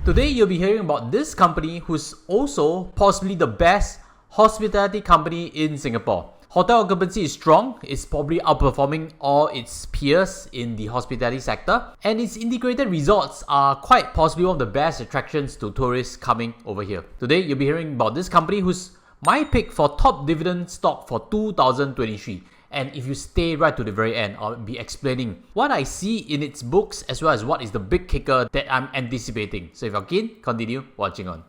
Today you'll be hearing about this company who's also possibly the best hospitality company in Singapore. Hotel occupancy is strong, it's probably outperforming all its peers in the hospitality sector, and its integrated resorts are quite possibly one of the best attractions to tourists coming over here. Today you'll be hearing about this company who's my pick for top dividend stock for 2023. And if you stay right to the very end, I'll be explaining what I see in its books as well as what is the big kicker that I'm anticipating. So if you're keen, continue watching on.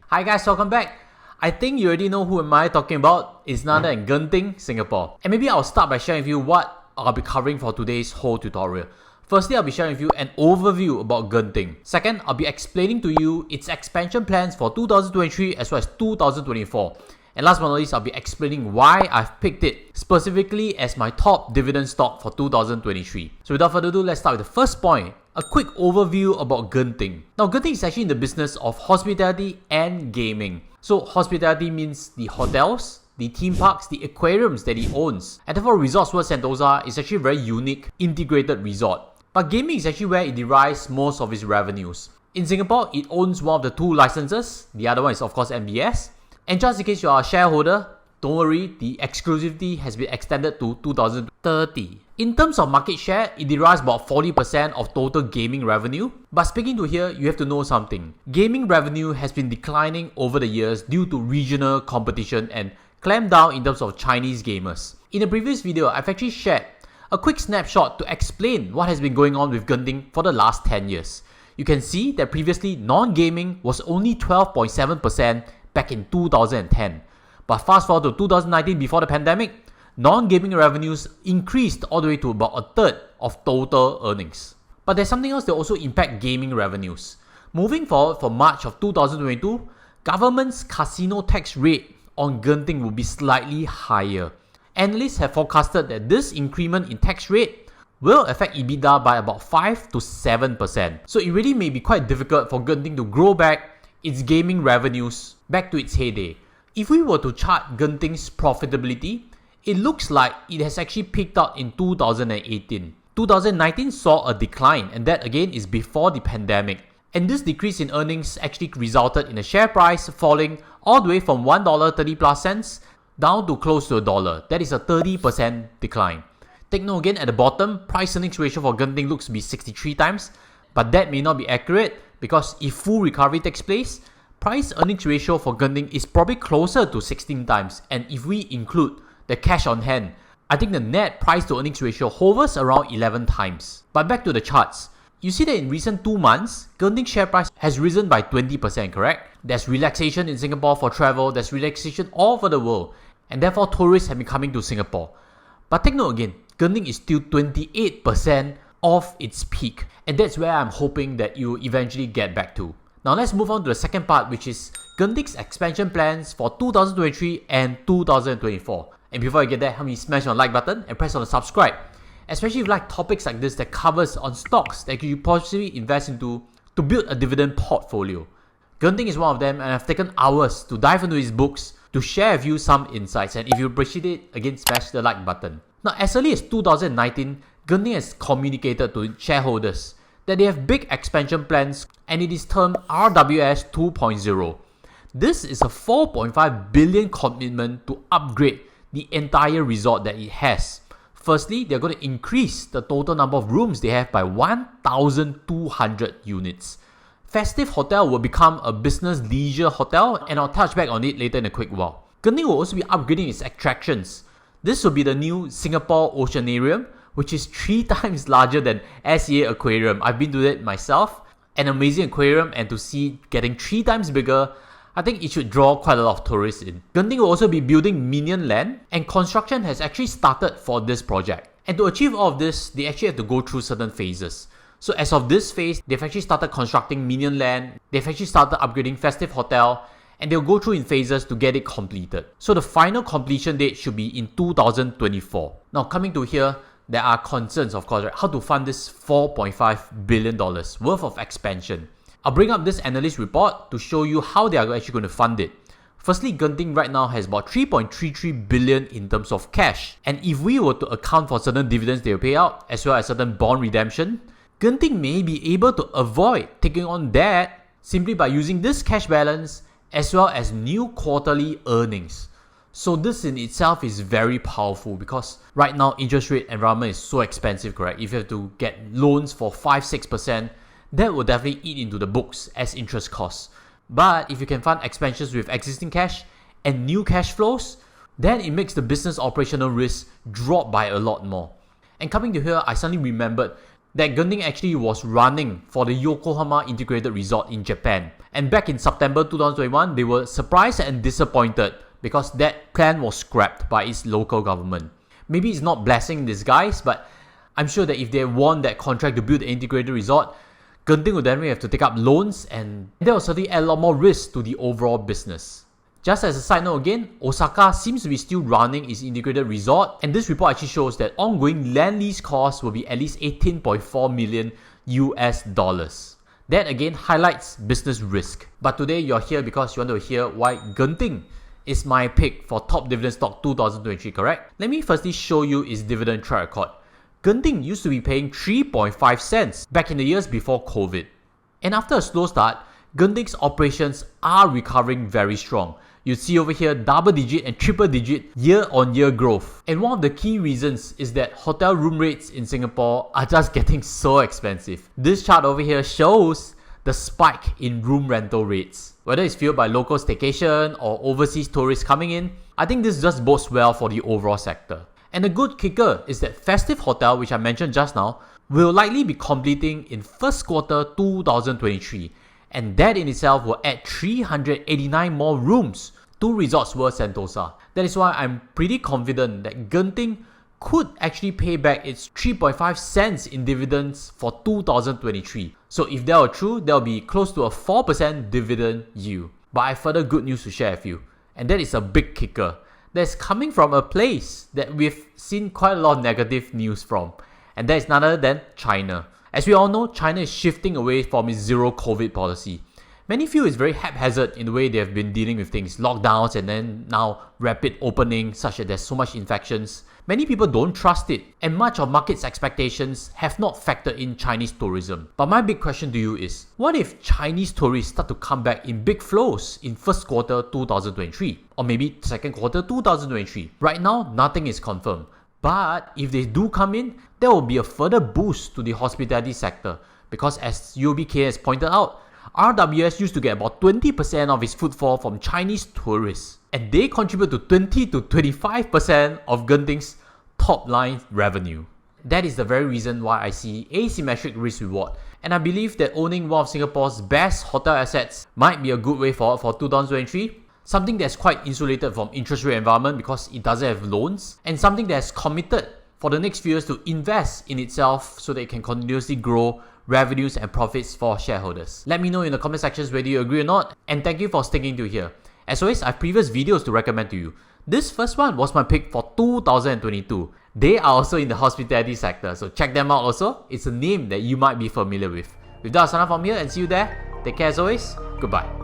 Hi guys, welcome back. I think you already know who am I talking about. It's none other than Genting Singapore. And maybe I'll start by sharing with you what I'll be covering for today's whole tutorial. Firstly, I'll be sharing with you an overview about Genting. Second, I'll be explaining to you its expansion plans for 2023 as well as 2024. And last but not least, I'll be explaining why I've picked it specifically as my top dividend stock for 2023. So without further ado, let's start with the first point. A quick overview about Genting. Now, Genting is actually in the business of hospitality and gaming. So hospitality means the hotels, the theme parks, the aquariums that he owns. And therefore, Resorts World Sentosa is actually a very unique integrated resort. But gaming is actually where it derives most of its revenues. In Singapore, it owns one of the two licenses. The other one is of course MBS. And just in case you are a shareholder, don't worry, the exclusivity has been extended to 2030. In terms of market share, it derives about 40% of total gaming revenue. But speaking to here, you have to know something. Gaming revenue has been declining over the years due to regional competition and clampdown in terms of Chinese gamers. In a previous video, I've actually shared a quick snapshot to explain what has been going on with Genting for the last 10 years. You can see that previously non-gaming was only 12.7% back in 2010. But fast forward to 2019 before the pandemic, non-gaming revenues increased all the way to about a third of total earnings. But there's something else that also impact gaming revenues. Moving forward for March of 2022, government's casino tax rate on Genting will be slightly higher. Analysts have forecasted that this increment in tax rate will affect EBITDA by about 5 to 7%. So it really may be quite difficult for Genting to grow back its gaming revenues back to its heyday. If we were to chart Genting's profitability, it looks like it has actually peaked out in 2018. 2019 saw a decline, and that again is before the pandemic. And this decrease in earnings actually resulted in a share price falling all the way from $1.30 plus cents down to close to $1. That is a 30% decline. Take note again at the bottom, price earnings ratio for Genting looks to be 63 times, but that may not be accurate because if full recovery takes place, price earnings ratio for Genting is probably closer to 16 times. And if we include the cash on hand, I think the net price to earnings ratio hovers around 11 times. But back to the charts. You see that in recent 2 months, Genting share price has risen by 20%, correct? There's relaxation in Singapore for travel, there's relaxation all over the world, and therefore tourists have been coming to Singapore. But take note again, Genting is still 28% off its peak, and that's where I'm hoping that you eventually get back to. Now let's move on to the second part, which is Genting's expansion plans for 2023 and 2024. And before I get there, help me smash on the like button and press on the subscribe. Especially if you like topics like this that covers on stocks that you possibly invest into to build a dividend portfolio. Genting is one of them, and I've taken hours to dive into his books to share with you some insights. And if you appreciate it, again smash the like button. Now as early as 2019, Genting has communicated to shareholders that they have big expansion plans, and it is termed RWS 2.0. This is a 4.5 billion commitment to upgrade the entire resort that it has. Firstly, they're going to increase the total number of rooms they have by 1,200 units. Festive Hotel will become a business leisure hotel, and I'll touch back on it later in a quick while. Genting will also be upgrading its attractions. This will be the new Singapore Oceanarium, which is 3 times larger than SEA Aquarium. I've been to that myself. An amazing aquarium, and to see it getting 3 times bigger, I think it should draw quite a lot of tourists in. Genting will also be building Minion Land, and construction has actually started for this project. And to achieve all of this, they actually have to go through certain phases. So as of this phase, they've actually started constructing Minion Land, they've actually started upgrading Festive Hotel, and they'll go through in phases to get it completed. So the final completion date should be in 2024. Now coming to here, there are concerns of course, right? How to fund this $4.5 billion worth of expansion. I'll bring up this analyst report to show you how they are actually going to fund it. Firstly, Genting right now has about 3.33 billion in terms of cash. And if we were to account for certain dividends they will pay out, as well as certain bond redemption, Genting may be able to avoid taking on debt simply by using this cash balance as well as new quarterly earnings. So this in itself is very powerful because right now interest rate environment is so expensive, correct? If you have to get loans for 5-6%, that will definitely eat into the books as interest costs. But if you can fund expansions with existing cash and new cash flows, then it makes the business operational risk drop by a lot more. And coming to here, I suddenly remembered that Genting actually was running for the Yokohama Integrated Resort in Japan. And back in September 2021, they were surprised and disappointed because that plan was scrapped by its local government. Maybe it's not blessing in disguise, but I'm sure that if they won that contract to build the integrated resort, Genting would then have to take up loans, and that will certainly add a lot more risk to the overall business. Just as a side note again, Osaka seems to be still running its integrated resort, and this report actually shows that ongoing land lease costs will be at least $18.4 million US. That again highlights business risk. But today you're here because you want to hear why Genting is my pick for top dividend stock 2023, correct? Let me firstly show you its dividend track record. Genting used to be paying 3.5 cents back in the years before COVID. And after a slow start, Genting's operations are recovering very strong. You see over here double digit and triple digit year-on-year growth. And one of the key reasons is that hotel room rates in Singapore are just getting so expensive. This chart over here shows the spike in room rental rates. Whether it's fueled by local staycation or overseas tourists coming in, I think this just bodes well for the overall sector. And the good kicker is that Festive Hotel, which I mentioned just now, will likely be completing in first quarter 2023. And that in itself will add 389 more rooms to Resorts World Sentosa. That is why I'm pretty confident that Genting could actually pay back its 3.5 cents in dividends for 2023. So if that were true, that will be close to a 4% dividend yield. But I have further good news to share with you, and that is a big kicker that's coming from a place that we've seen quite a lot of negative news from, and that is none other than China. As we all know, China is shifting away from its zero COVID policy. Many feel it's very haphazard in the way they have been dealing with things, lockdowns and then now rapid opening such that there's so much infections. Many people don't trust it, and much of market's expectations have not factored in Chinese tourism. But my big question to you is, what if Chinese tourists start to come back in big flows in first quarter 2023? Or maybe second quarter 2023? Right now, nothing is confirmed. But if they do come in, there will be a further boost to the hospitality sector. Because as UOB has pointed out, RWS used to get about 20% of its footfall from Chinese tourists, and they contribute to 20 to 25% of Genting's top line revenue. That is the very reason why I see asymmetric risk reward, and I believe that owning one of Singapore's best hotel assets might be a good way forward for 2023. Something that's quite insulated from interest rate environment because it doesn't have loans, and something that's committed for the next few years to invest in itself so that it can continuously grow revenues and profits for shareholders. Let me know in the comment sections whether you agree or not, and thank you for sticking to here. As always, I have previous videos to recommend to you. This first one was my pick for 2022. They are also in the hospitality sector, so check them out also. It's a name that you might be familiar with. With that, I'll sign off from here and see you there. Take care as always. Goodbye.